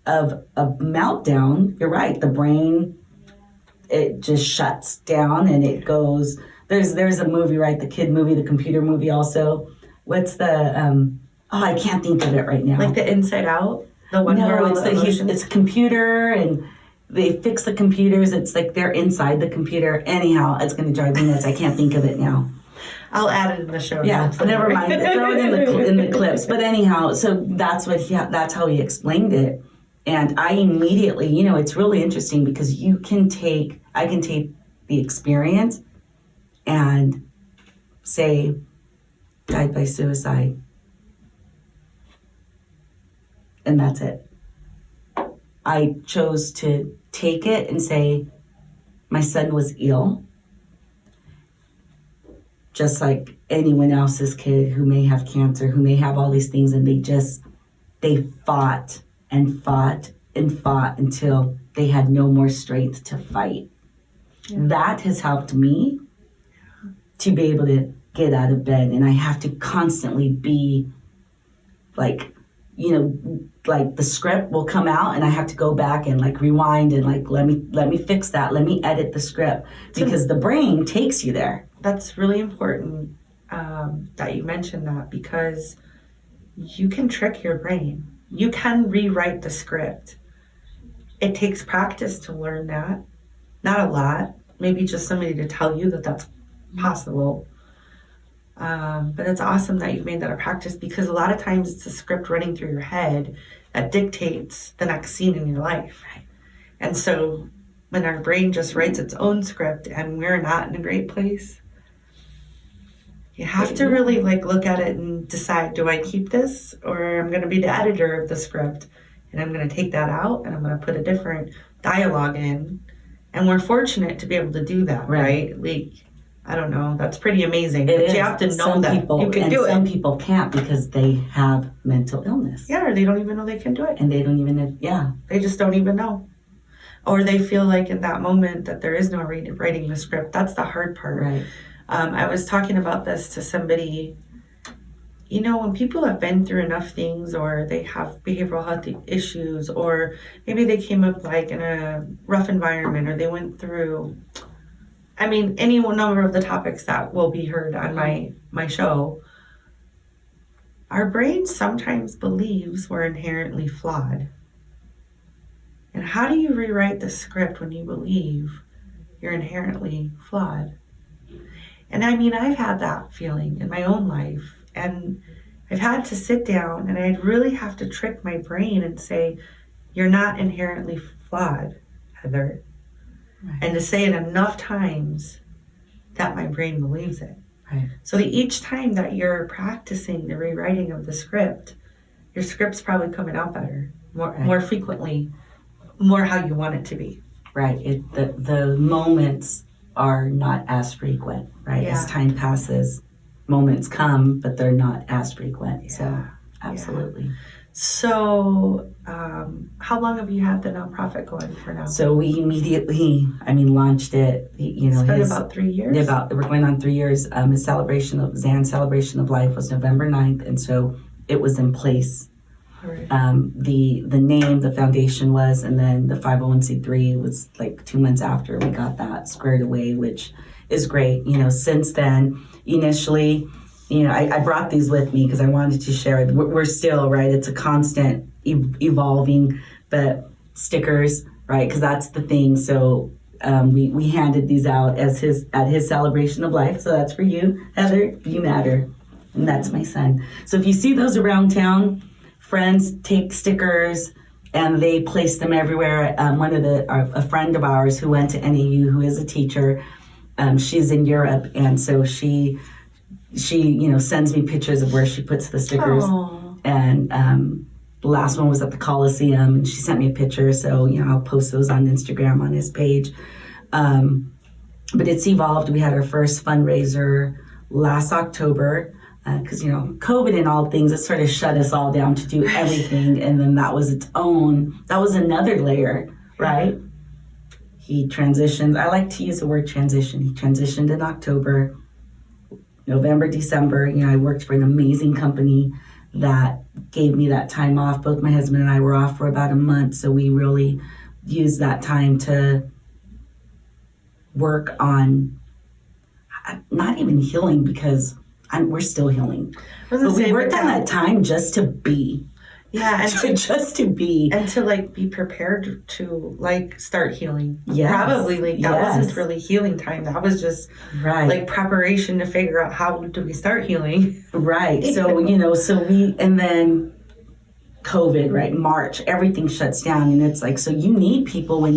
of a meltdown, you're right, the brain, it just shuts down and it goes. There's a movie, right? The kid movie, the computer movie also. What's the, I can't think of it right now. Like the Inside Out? The one where it's a computer and they fix the computers. It's like they're inside the computer. Anyhow, it's going to drive me nuts. I can't think of it now. I'll add it in the show. Yeah, never mind. Throw it in the clips. But anyhow, so that's how he explained it. And I immediately, it's really interesting because I can take the experience and say, died by suicide. And that's it. I chose to take it and say, my son was ill, just like anyone else's kid who may have cancer, who may have all these things, and they fought and fought and fought until they had no more strength to fight. Yeah. That has helped me to be able to get out of bed, and I have to constantly be like, like the script will come out and I have to go back and like rewind and like, let me fix that. Let me edit the script because the brain takes you there. That's really important that you mentioned that because you can trick your brain. You can rewrite the script. It takes practice to learn that. Not a lot. Maybe just somebody to tell you that that's possible. But it's awesome that you've made that a practice because a lot of times it's a script running through your head that dictates the next scene in your life. And so when our brain just writes its own script and we're not in a great place, you have to really like look at it and decide, do I keep this or I'm going to be the editor of the script and I'm going to take that out and I'm going to put a different dialogue in. And we're fortunate to be able to do that, right? Like, I don't know. That's pretty amazing. But you have to know that you can do it. Some people can't because they have mental illness. Yeah, or they don't even know they can do it. And they don't even know, They just don't even know. Or they feel like in that moment that there is no writing the script. That's the hard part. Right. I was talking about this to somebody. When people have been through enough things or they have behavioral health issues or maybe they came up like in a rough environment or they went through... any number of the topics that will be heard on my show, our brain sometimes believes we're inherently flawed. And how do you rewrite the script when you believe you're inherently flawed? And I've had that feeling in my own life. And I've had to sit down and I'd really have to trick my brain and say, you're not inherently flawed, Heather. Right. And to say it enough times that my brain believes it. Right. So that each time that you're practicing the rewriting of the script, your script's probably coming out better, more frequently, more how you want it to be. Right. The moments are not as frequent, right? Yeah. As time passes, moments come, but they're not as frequent. Yeah. So, absolutely. Yeah. So, how long have you had the nonprofit going for now? So we immediately, launched it. It's been about 3 years. We're going on 3 years. Zan's celebration of life was November 9th, and so it was in place All right. The name, the foundation was, and then the 501c3 was like 2 months after we got that squared away, which is great. Since then, initially, I brought these with me because I wanted to share. We're still, right, it's a constant evolving, but stickers, right, because that's the thing. So we handed these out at his celebration of life. So that's for you, Heather. You matter. And that's my son. So if you see those around town, friends take stickers and they place them everywhere. A friend of ours who went to NAU, who is a teacher, she's in Europe, and so she sends me pictures of where she puts the stickers. Aww. And the last one was at the Coliseum, and she sent me a picture. So I'll post those on Instagram on his page. But it's evolved. We had our first fundraiser last October. Because, COVID and all things, it sort of shut us all down to do everything. And then that was another layer, right? He transitioned. I like to use the word transition. He transitioned in October. November, December, I worked for an amazing company that gave me that time off. Both my husband and I were off for about a month. So we really used that time to work on not even healing, because we're still healing. But we worked on that time just to be. Yeah, and just to be. And to be prepared to start healing. Yes. Probably that wasn't really healing time. That was just preparation to figure out how do we start healing. Right. So, and then COVID, right? March, everything shuts down, and it's so you need people when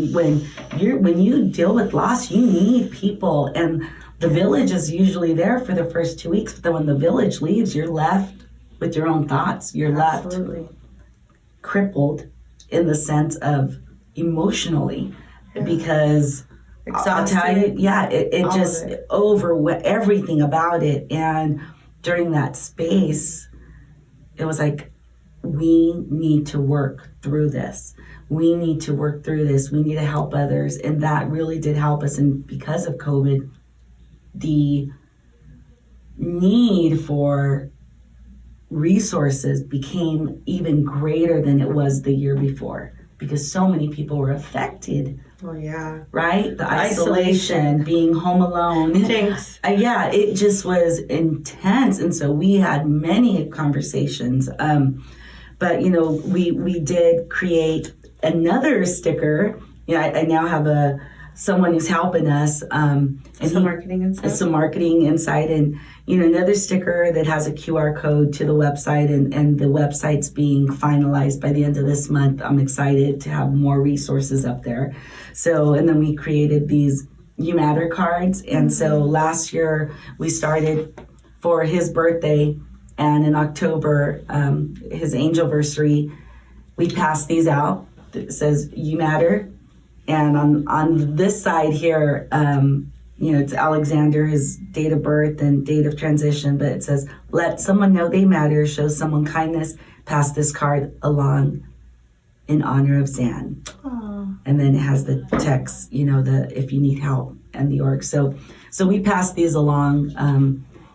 you deal with loss, you need people. And the village is usually there for the first 2 weeks, but then when the village leaves, you're left with your own thoughts. You're Absolutely. left crippled in the sense of emotionally, because exhausted. I'll tell you, it just everything about it. And during that space, it was we need to work through this. We need to work through this. We need to help others. And that really did help us. And because of COVID, the need for resources became even greater than it was the year before, because so many people were affected. Oh, yeah. Right? The isolation, being home alone. Thanks. It just was intense. And so we had many conversations. But, we did create another sticker. I now have someone who's helping us. And some marketing insight. And, another sticker that has a QR code to the website, and the website's being finalized by the end of this month. I'm excited to have more resources up there. So, and then we created these You Matter cards. And so last year we started for his birthday, and in October, his angelversary, we passed these out. It says You Matter. And on this side here, it's Alexander, his date of birth and date of transition, but it says, let someone know they matter, show someone kindness, pass this card along in honor of Zan. Aww. And then it has the text, the if you need help and the org. So we pass these along.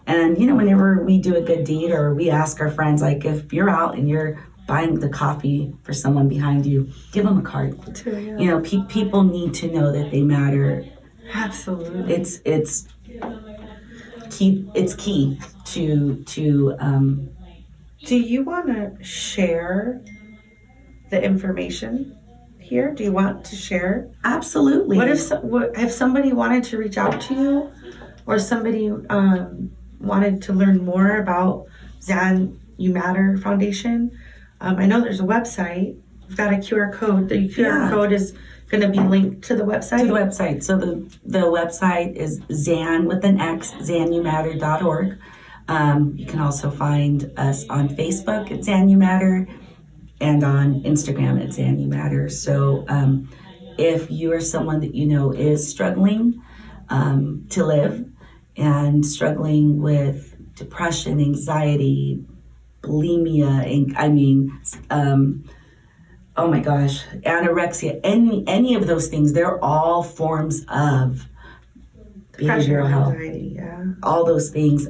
And, whenever we do a good deed, or we ask our friends, if you're out and you're buying the coffee for someone behind you, give them a card. Too, yeah. People need to know that they matter. Absolutely. It's key. It's key to. Do you want to share the information here? Do you want to share? Absolutely. What if somebody wanted to reach out to you, or somebody wanted to learn more about Zan You Matter Foundation? I know there's a website. We've got a QR code. The QR code is going to be linked to the website. So the website is Zan with an X, ZanYouMatter.org. You can also find us on Facebook at Zan You Matter, and on Instagram at Zan You Matter. So if you are someone that is struggling to live, and struggling with depression, anxiety, bulimia, oh my gosh, anorexia, any of those things, they're all forms of behavioral health. Anxiety, yeah. All those things.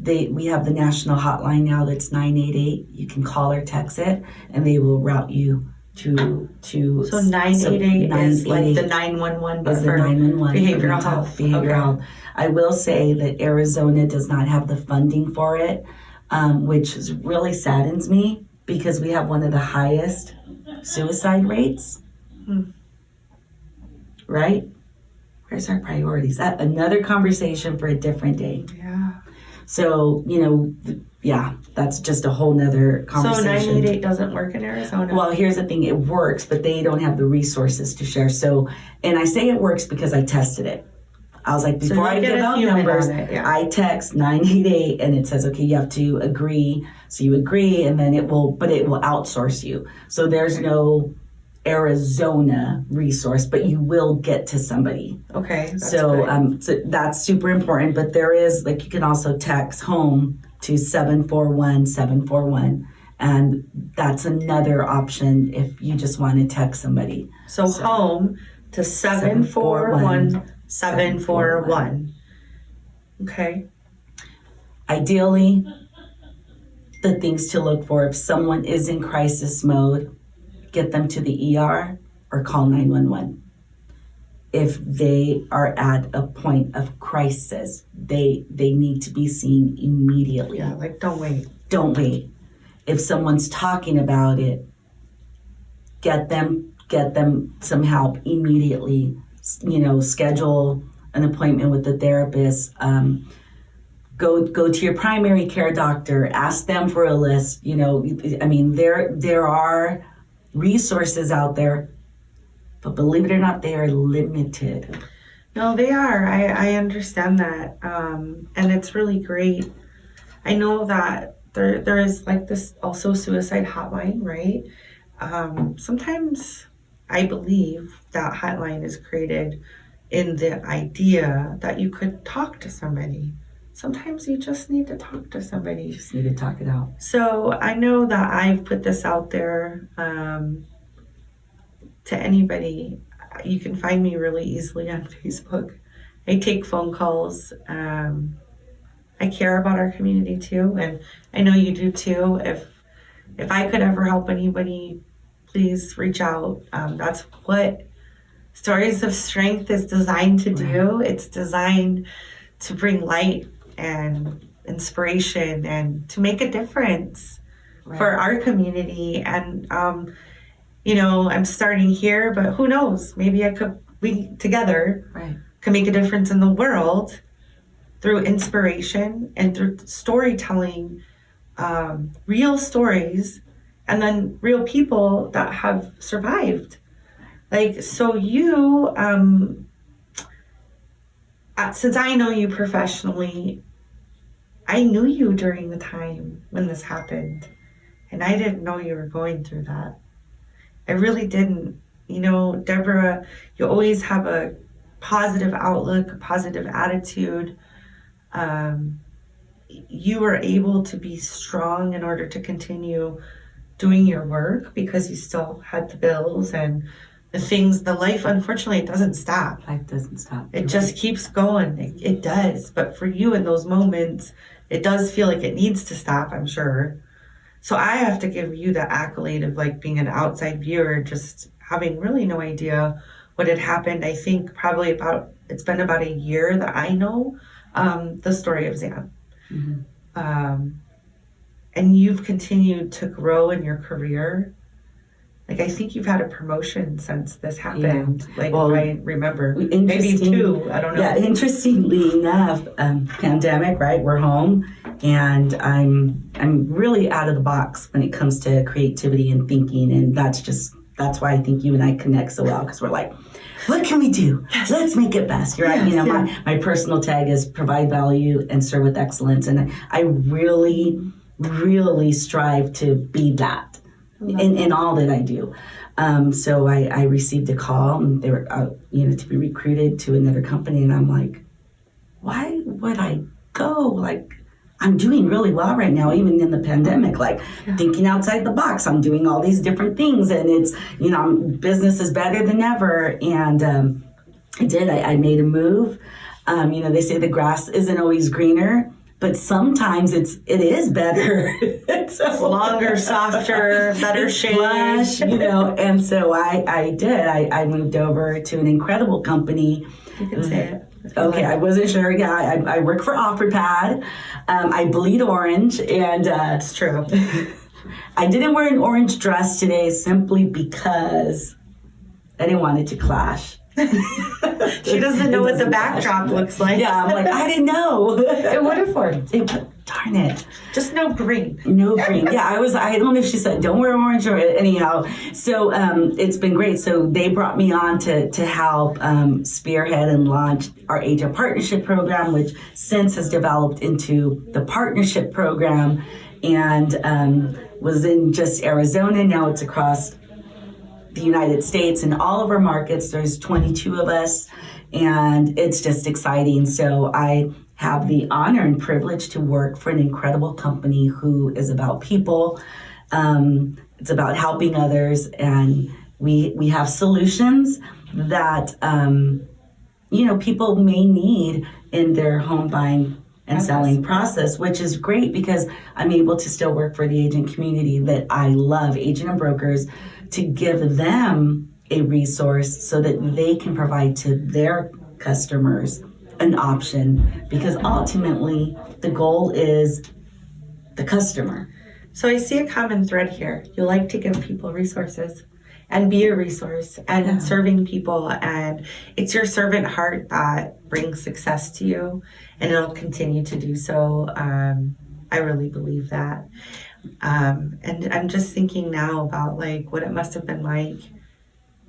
we have the national hotline now that's 988. You can call or text it, and they will route you to. So 988 is like the 911, but for 911 behavioral health. Behavioral health. I will say that Arizona does not have the funding for it, which really saddens me because we have one of the highest suicide rates. Right? Where's our priorities? That another conversation for a different day. Yeah. So, that's just a whole nother conversation. So 988 doesn't work in Arizona? Well, here's the thing. It works, but they don't have the resources to share. So, and I say it works because I tested it. I was like, before I give out numbers, I text 988 and it says, okay, you have to agree. So you agree, and then it will outsource you. So there's no Arizona resource, but you will get to somebody. Okay. So that's super important. But there is, like, you can also text home to 741-741. And that's another option if you just want to text somebody. So home to 741-741. Okay. Ideally, the things to look for if someone is in crisis mode, get them to the ER or call 911. If they are at a point of crisis, they need to be seen immediately. Yeah, like don't wait. Don't wait. If someone's talking about it, get them some help immediately. Schedule an appointment with the therapist. Go to your primary care doctor. Ask them for a list. There are resources out there, but believe it or not, they are limited. No, they are. I understand that, and it's really great. I know that there is like this also suicide hotline, right? Sometimes I believe that hotline is created in the idea that you could talk to somebody. Sometimes you just need to talk to somebody. You just need to talk it out. So I know that I've put this out there to anybody. You can find me really easily on Facebook. I take phone calls. I care about our community too, and I know you do too. If I could ever help anybody, please reach out. That's what Stories of Strength is designed to do. Right. It's designed to bring light and inspiration and to make a difference for our community. And I'm starting here, but who knows? Maybe we together can make a difference in the world through inspiration and through storytelling, real stories, and then real people that have survived. Like, so you, since I know you professionally, I knew you during the time when this happened, and I didn't know you were going through that. I really didn't. Debra, you always have a positive outlook, a positive attitude. You were able to be strong in order to continue doing your work because you still had the bills and the life, unfortunately, it doesn't stop. Life doesn't stop. It just keeps going. It does. But for you in those moments, it does feel like it needs to stop, I'm sure. So I have to give you the accolade of like being an outside viewer, just having really no idea what had happened. I think probably it's been about a year that I know the story of Zan. Mm-hmm. And you've continued to grow in your career. Like, I think you've had a promotion since this happened. Yeah. If I remember. Maybe 2, I don't know. Yeah, interestingly enough, pandemic, right? We're home, and I'm really out of the box when it comes to creativity and thinking, and that's why I think you and I connect so well, because we're like, what can we do? Yes. Let's make it best, right? Yes, my personal tag is provide value and serve with excellence, and I really, really strive to be that. In all that I do. So I received a call, and they were to be recruited to another company, and I'm like, why would I go? Like, I'm doing really well right now, even in the pandemic, thinking outside the box. I'm doing all these different things, and it's, business is better than ever. And I did. I made a move. They say the grass isn't always greener. but sometimes it is better. So, longer, softer, better shade. Flush, and so I moved over to an incredible company. You can say it. Okay, I wasn't sure. Yeah, I work for OfferPad. I bleed orange, and it's true. I didn't wear an orange dress today simply because I didn't want it to clash. She doesn't know what the backdrop looks like. Yeah, I'm like, I didn't know. It would have worked. Darn it. Just no green. No green. Yeah, I don't know if she said don't wear orange or anyhow. So it's been great. So they brought me on to help spearhead and launch our Age of Partnership program, which since has developed into the partnership program, and was in just Arizona. Now it's across the United States. In all of our markets, there's 22 of us, and it's just exciting. So I have the honor and privilege to work for an incredible company who is about people. It's about helping others, and we have solutions that people may need in their home buying and selling process, which is great because I'm able to still work for the agent community that I love, agent and brokers, to give them a resource so that they can provide to their customers an option, because ultimately the goal is the customer. So I see a common thread here. You like to give people resources and be a resource and serving people, and it's your servant heart that brings success to you, and it'll continue to do so. I really believe that. And I'm just thinking now about what it must have been like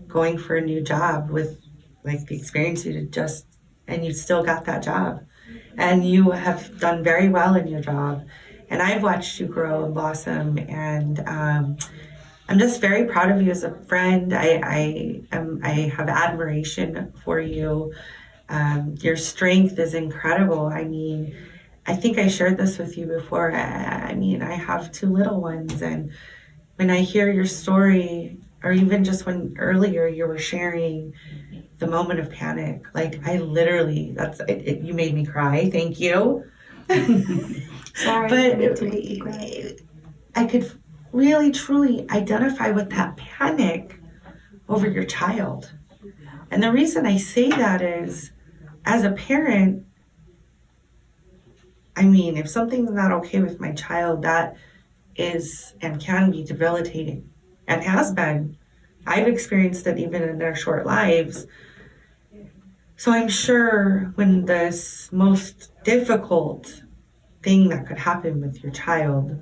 going for a new job with the experience you did and you still got that job, and you have done very well in your job, and I've watched you grow and blossom, and I'm just very proud of you as a friend. I have admiration for you. Your strength is incredible. I mean, I think I shared this with you before. I have 2 little ones, and when I hear your story, or even just when earlier you were sharing the moment of panic, I literally, you made me cry. Thank you. Sorry. But I could really, truly identify with that panic over your child. And the reason I say that is, as a parent, if something's not okay with my child, that is and can be debilitating, and has been. I've experienced it even in their short lives. So I'm sure when this most difficult thing that could happen with your child,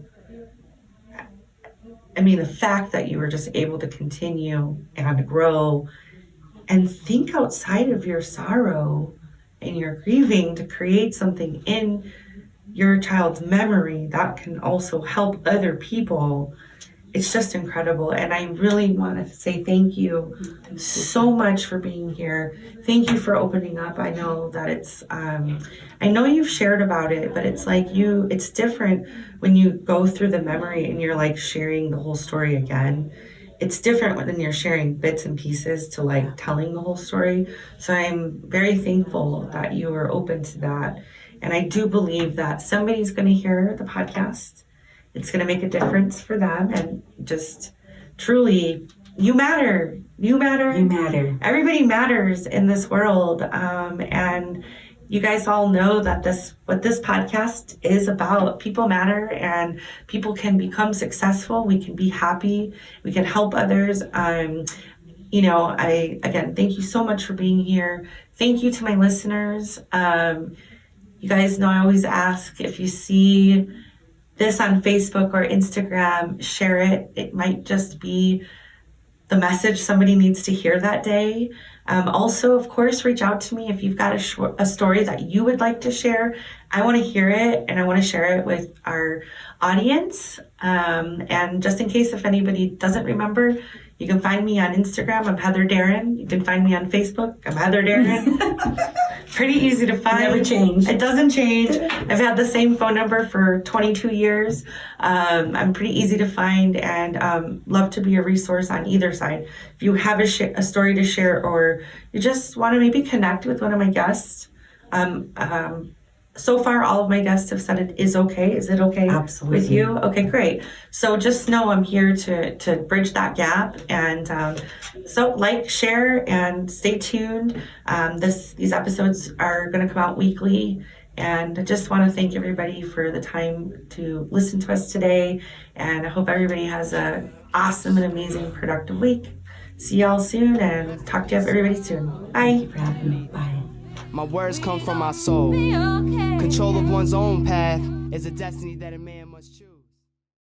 the fact that you were just able to continue and grow and think outside of your sorrow and your grieving to create something in your child's memory that can also help other people, it's just incredible. And I really want to say thank you so much for being here. Thank you for opening up. I know that it's, I know you've shared about it, but it's it's different when you go through the memory and you're sharing the whole story again. It's different when you're sharing bits and pieces to telling the whole story. So I'm very thankful that you were open to that. And I do believe that somebody's going to hear the podcast. It's going to make a difference for them, and just truly, you matter. You matter. You matter. Everybody matters in this world. And you guys all know that what this podcast is about. People matter, and people can become successful. We can be happy. We can help others. Again, thank you so much for being here. Thank you to my listeners. You guys know I always ask, if you see this on Facebook or Instagram, share it. It might just be the message somebody needs to hear that day. Also, of course, reach out to me if you've got a story that you would like to share. I want to hear it, and I want to share it with our audience. And just in case if anybody doesn't remember, you can find me on Instagram. I'm Heather Darren. You can find me on Facebook. I'm Heather Darren. Pretty easy to find. Never change. It doesn't change. I've had the same phone number for 22 years. I'm pretty easy to find, and love to be a resource on either side. If you have a story to share, or you just want to maybe connect with one of my guests, so far, all of my guests have said it is okay. Is it okay Absolutely. with you? Okay, great. So just know I'm here to bridge that gap. And so like, share, and stay tuned. These episodes are going to come out weekly. And I just want to thank everybody for the time to listen to us today. And I hope everybody has an awesome and amazing, productive week. See y'all soon, and talk to everybody soon. Bye. Thank you for having me. Bye. My words come from my soul. Control of one's own path is a destiny that a man must choose.